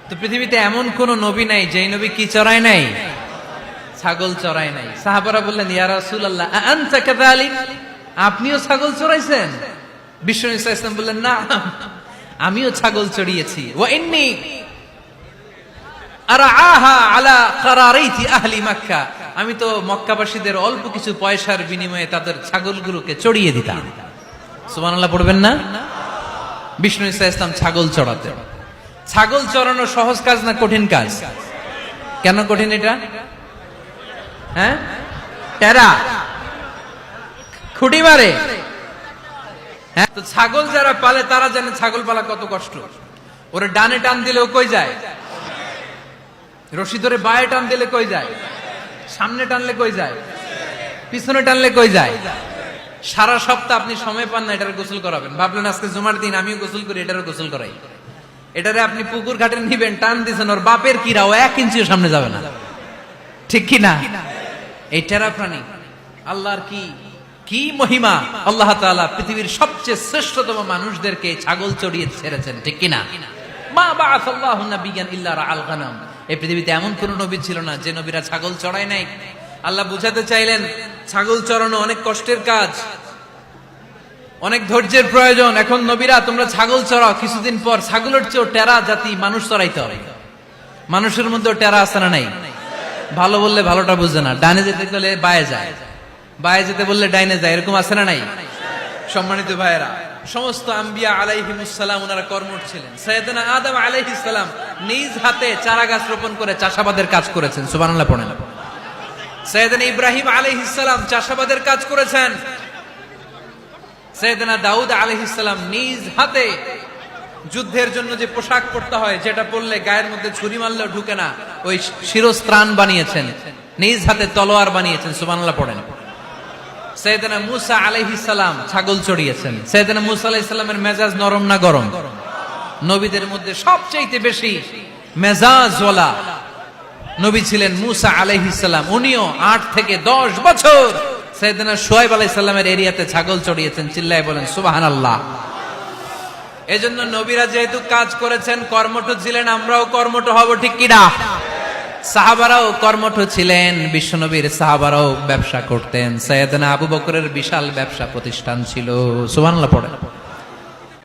তো পৃথিবীতে এমন কোন নবী নাই যেই নবী কি চড়ায় নাই? ছাগল চড়ায় নাই। সাহাবারা বললেন, ইয়া রাসূলুল্লাহ আনতা কাযালিক, আপনিও ছাগল চড়াইছেন? বিষ্ণু ইসা ইসলাম বললেন, না, আমিও ছাগল চড়িয়েছি। ওয়া ইন্নী আরআহা আলা কারারাইতি আহলি মক্কা, আমি তো মক্কাবাসীদের অল্প কিছু পয়সার বিনিময়ে তাদের ছাগলগুলোকে চড়িয়ে দিতাম। সুবহানাল্লাহ পড়বেন না? বিষ্ণু ইসা ইসলাম ছাগল চড়াতেন। ছাগল চড়ানো সহজ কাজ না কঠিন কাজ? কেন কঠিন এটা? হ্যাঁ, টেরা খুঁটি মারে। হ্যাঁ, তো ছাগল যারা পালে তারা জানে ছাগল পালা কত কষ্ট। ওরে ডানে টান দিলে ও কই যায়? রশি ধরে বায়ে টান দিলে কই যায়? সামনে টানলে কই যায়? পিছনে টানলে কই যায়? সারা সপ্তাহ আপনি সময় পান না এটার গোসল করাবেন। ভাবলেন আজকে জুমার দিন আমিও গোসল করি, এটারও গোসল করাই। এটারে আপনি পুকুর ঘাটে নিবেন, টান দিছেন, ওর বাপের কিরা ও 1 ইঞ্চিও সামনে যাবে না, ঠিক কি না? এই টেরা প্রাণী আল্লাহর কি মহিমা! আল্লাহ তাআলা পৃথিবীর সবচেয়ে শ্রেষ্ঠতম মানুষদেরকে ছাগল চড়িয়ে ছেড়েছেন, ঠিক কি না? মা বাআসাল্লাহু নাবিয়ান ইল্লা রাআল গানাম, এই পৃথিবীতে এমন কোন নবী ছিল না যে নবীরা ছাগল চড়ায় নাই। আল্লাহ বুঝাতে চাইলেন ছাগল চড়ানো অনেক কষ্টের কাজ, অনেক ধৈর্যের প্রয়োজন। এখন নবীরা তোমরা ছাগল চড়াও, কিছুদিন পর ছাগলের চেয়েও টেরা জাতি মানুষ চড়াইতে হবে। মানুষের মধ্যেও টেরা আছে না নাই? ভালো বললে ভালোটা বুঝে না, ডানে যেতে গেলে বায়ে যায়, বায়ে যেতে বললে ডাইনে যায়, এরকম আছে না নাই? সম্মানিত ভাইয়েরা, সমস্ত আম্বিয়া আলাইহিমুস সালাম ওনারা কর্মঠ ছিলেন। সাইয়েদনা আদম আলাইহিস সালাম নিজ হাতে চারা গাছ রোপণ করে চাষাবাদের কাজ করেছেন। সুবহানাল্লাহ পড়েন। সাইয়েদনা ইব্রাহিম আলাইহিস সালাম চাষাবাদের কাজ করেছেন। সাইয়েদনা দাউদ আলাইহিস সালাম নিজ হাতে যুদ্ধের জন্য যে পোশাক পরতে হয়, যেটা পরলে গায়ের মধ্যে ছুরি মারলেও ঢুকে না, ওই শিরস্ত্রাণ বানিয়েছেন, নিজ হাতে তলোয়ার বানিয়েছেন। সুবহানাল্লাহ পড়েন। সাইয়েদনা মূসা আলাইহিস সালাম ছাগল চড়িয়েছেন। সাইয়েদনা মূসা আলাইহিস সালামের মেজাজ নরম না গরম? নবীদের মধ্যে সবচেয়ে বেশি মেজাজওয়ালা নবী ছিলেন মূসা আলাইহিস সালাম। উনিও 8 থেকে 10 বছর সাইয়েদনা শুআয়ব আলাইহিস সালামের এরিয়াতে ছাগল চড়িয়েছেন। চিল্লায়ে বলেন সুবহানাল্লাহ। এজন্য নবীরা যেহেতু কাজ করেছেন, কর্মঠ ছিলেন, আমরাও কর্মঠ হব, ঠিক কি না? সাহাবারাও কর্মঠ ছিলেন, বিশ্বনবীর সাহাবারাও ব্যবসা করতেন। সাইয়েদনা আবু বকরের বিশাল ব্যবসা প্রতিষ্ঠান ছিল। সুবহানাল্লাহ পড়েন।